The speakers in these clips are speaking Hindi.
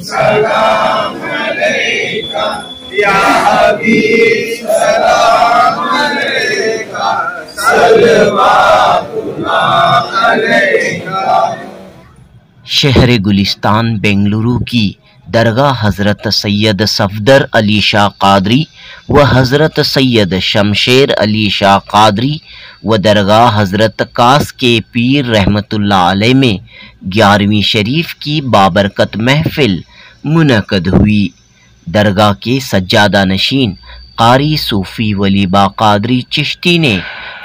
सलाम अलैका या हबीब सलाम अलैका सल्लल्लाहु अलैका। शहर गुलिस्तान बेंगलुरु की दरगाह हज़रत सैयद सफदर अली शाह कादरी व हज़रत सैयद शमशेर अली शाह कादरी व दरगाह हज़रत कास के पीर रहमतुल्लाह अलैह में 11वीं शरीफ की बाबरकत महफिल मुनक़द हुई। दरगाह के सज्जादा नशीन कारी सूफ़ी वलीबा कादरी चिश्ती ने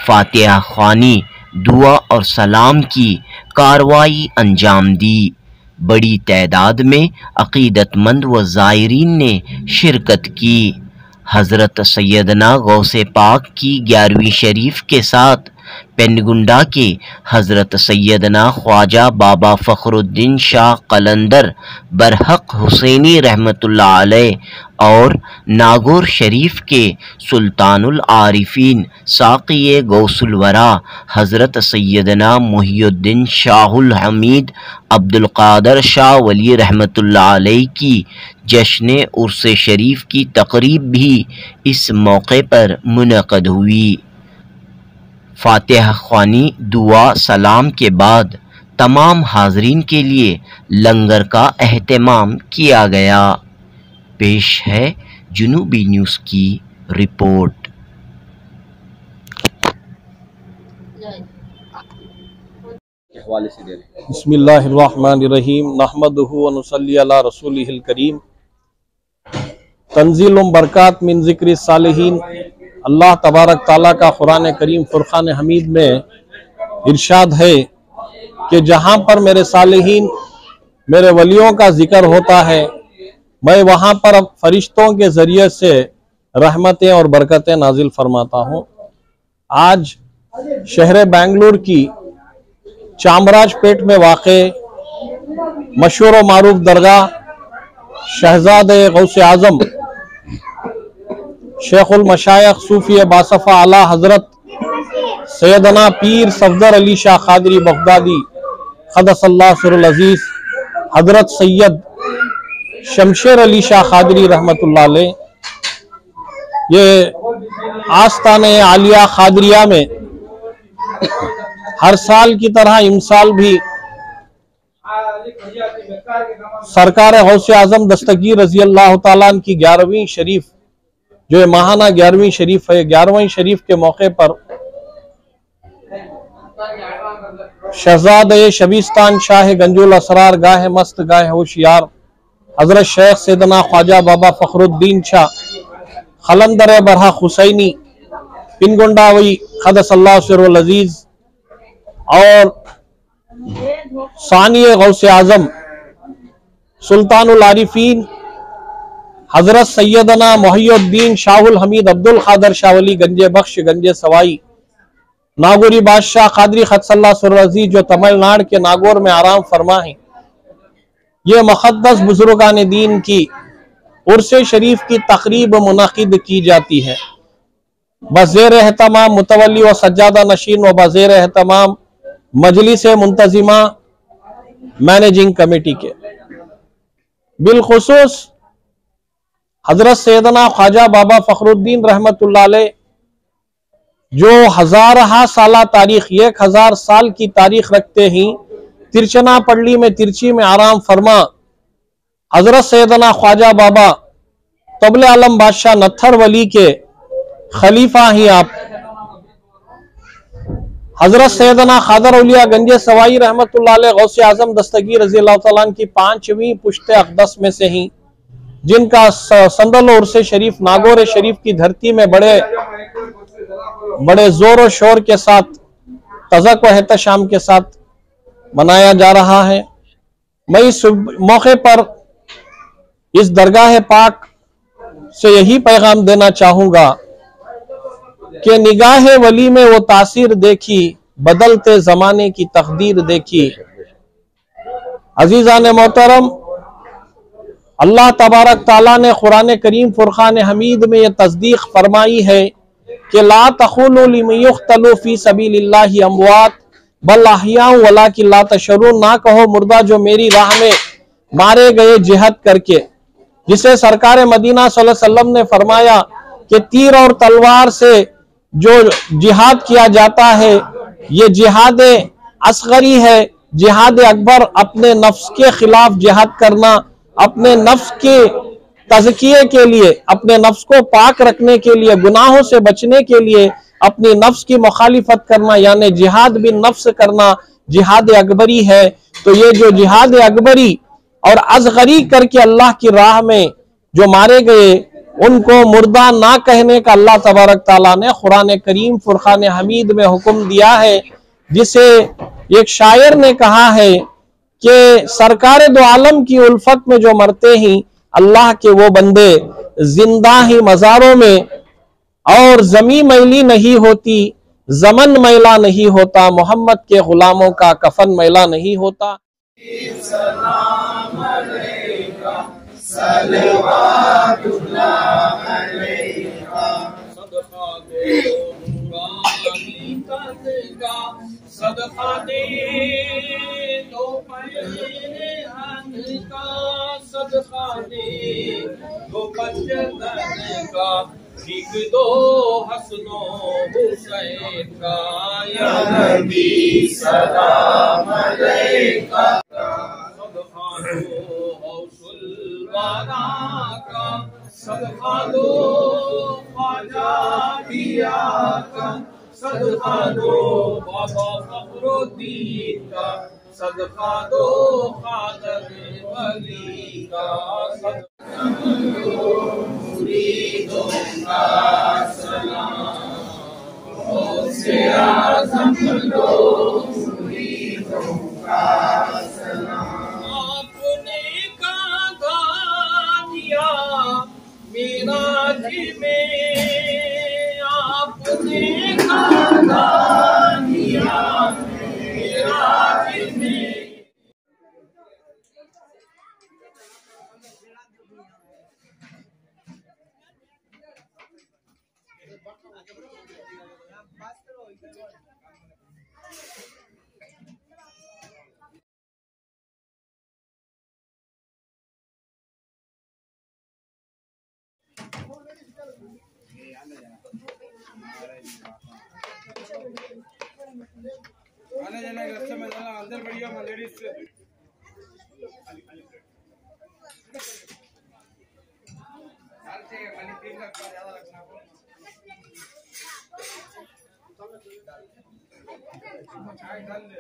फातिहा ख़्वानी, दुआ और सलाम की कार्रवाई अंजाम दी। बड़ी तादाद में अक़ीदतमंद व ज़ायरीन ने शिरकत की। हज़रत सैयदना गौसे पाक की 11वीं शरीफ के साथ पेनगुंडा के हज़रत सैयदना ख्वाजा बाबा फ़खरुद्दीन शाह कलंदर बरहक हुसैनी रहमतुल्लाह अलैह और नागौर शरीफ के सुल्तानुल आरिफीन साक़िए गौसुल वरा हज़रत सैयदना मुहियुद्दीन शाहुल हमीद अब्दुल क़ादर शाह वली रहमतुल्लाह अलैह की जश्न उर्स शरीफ की तक़रीब भी इस मौके पर मुनक़द हुई। फातिहा ख़्वानी, दुआ, सलाम के बाद तमाम हाज़रीन के लिए लंगर का एहतमाम किया गया। पेश है जुनूबी न्यूज़ की रिपोर्ट। बिस्मिल्लाहिर्रहमानिर्रहीम नहमदुहु व नुसल्ली अला रसूलिहिल करीम। तंज़ीलुम बरकात मिन ज़िक्रि सालिहीन। अल्लाह तबारक ताला का कुरान करीम फुरक़ान हमीद में इरशाद है कि जहाँ पर मेरे सालिहीन, मेरे वलियों का जिक्र होता है, मैं वहाँ पर अब फरिश्तों के ज़रिए से रहमतें और बरकतें नाजिल फरमाता हूँ। आज शहर बेंगलुरु की चामराजपेट में वाक़े मशहूर व मारूफ दरगाह शहजादे गौसे आज़म शेखुल मशायख सूफी बासफ़ा आला हज़रत सैयदना पीर सफदर अली शाह कादरी बगदादी क़द्दसल्लाहु सिर्रुल अज़ीज़ हज़रत सैयद शमशेर अली शाह कादरी रहमतुल्लाह अलैह, ये आस्ताने आलिया कादरिया में हर साल की तरह इमसाल भी सरकार गौसे आज़म दस्तगीर रज़ी अल्लाह तआला अन्हु की 11वीं शरीफ, जो माहाना 11वीं शरीफ है, 11वीं शरीफ के मौके पर शहजादे शबीस्तान शाह गंजुल असरार गाह मस्त गाह होशियार हजरत शेख सैयदना ख्वाजा बाबा फ़खरुद्दीन शाह खलंदर बरहक हुसैनी पिनगुंडावी क़द्दसल्लाहु सिर्रुल अज़ीज़ और सानिए गौसे आज़म सुल्तानुल आरिफीन हजरत सैयदना मुहियुद्दीन शाहुल हमीद अब्दुल क़ादर शाह वली गंजे बख्श गंजे सवाई नागौरी बादशाह कादरी क़द्दसल्लाहु सिर्रुल अज़ीज़ जो तमिलनाडु के नागौर में आराम फरमा है, ये मुक़द्दस बुजुर्गान दीन की उर्स शरीफ की तक़रीब मुनक़िद की जाती है। बज़ेर एहतमाम मुतवल्ली व सज्जादा नशीन व बज़ेर एहतमाम मजलिस मुंतज़िमा मैनेजिंग कमेटी के बिलखुसूस हजरत सैयदना ख्वाजा बाबा फ़खरुद्दीन रहमतुल्लाह अलैह, जो हज़ारहा साला तारीख 1000 साल की तारीख रखते ही तिरचना पड़ली में तिरची में आराम फरमा हजरत सैयदना ख्वाजा बाबा तबले आलम बादशाह नत्थर वली के खलीफा ही आप हजरत सैयदना खादर औलिया गंजे सवाई रहमतुल्लाह अलैह गौसे आज़म दस्तगीर रज़ी अल्लाह तआला अन्हु की 5वीं पुश्ते अक़दस में से ही, जिनका संदल उर्स शरीफ नागौर शरीफ की धरती में बड़े जोर और शोर के साथ तज़क व एहतशाम के साथ मनाया जा रहा है। मैं इस मौके पर इस दरगाह पाक से यही पैगाम देना चाहूँगा कि निगाह वली में वो तासीर देखी, बदलते ज़माने की तकदीर देखी। अजीज़ान मोहतरम, अल्लाह तबारक ताला ने कुरान करीम फुरक़ान हमीद में यह तस्दीक फरमाई है कि ला तक़ूलू लिमन युक़्तलू फ़ी सबीलिल्लाहि अमवात बल अहयाउ वलाकिन ला तशऊरून, ना कहो मुर्दा जो मेरी राह में मारे गए जिहाद करके, जिसे सरकार मदीना सल्लल्लाहु अलैहि वसल्लम ने फरमाया कि तीर और तलवार से जो जिहाद किया जाता है ये जिहाद असगरी है। जिहाद अकबर अपने नफ्स के खिलाफ जिहाद करना, अपने नफ्स के तज़किये के लिए, अपने नफ्स को पाक रखने के लिए, गुनाहों से बचने के लिए अपनी नफ्स की मुखालिफत करना, यानी जिहाद बिन नफ्स करना जिहाद अकबरी है। तो ये जो जिहाद अकबरी और असगरी करके अल्लाह की राह में जो मारे गए उनको मुर्दा ना कहने का अल्लाह तबारक ताला ने कुरान करीम फुरकान हमीद में हुक्म दिया है, जिसे एक शायर ने कहा है कि सरकार दो आलम की उल्फत में जो मरते ही अल्लाह के वो बंदे जिंदा ही मज़ारों में, और जमी मैली नहीं होती, जमन मैला नहीं होता, मोहम्मद के गुलामों का कफन मैला नहीं होता। सलाम अलैका सलवातुल्लाह अलैका सदका दूंगा का सदका दे तो पहले हाथ का, सदका दे तो पंजतन का, लिख दो हसनो हुसैन का, या नबी सलाम अलैका सदका दो गौसुल वाला का, सदका दो ख्वाजा पिया का, सदका दो बाबा फखरुद्दीन का, सदका दो खादर वली का, सदका दो मुरीदों का सलाम, गौसे आज़म दो मुरीदों का सलाम। आपने कांधा दिया मिराज में, आपने कांधा दिया मिराज में। आने जाने के रास्ते में जाना, अंदर बढ़िया लेडीज से खाली 3 लाख का ज्यादा रखना चाय डाल दे।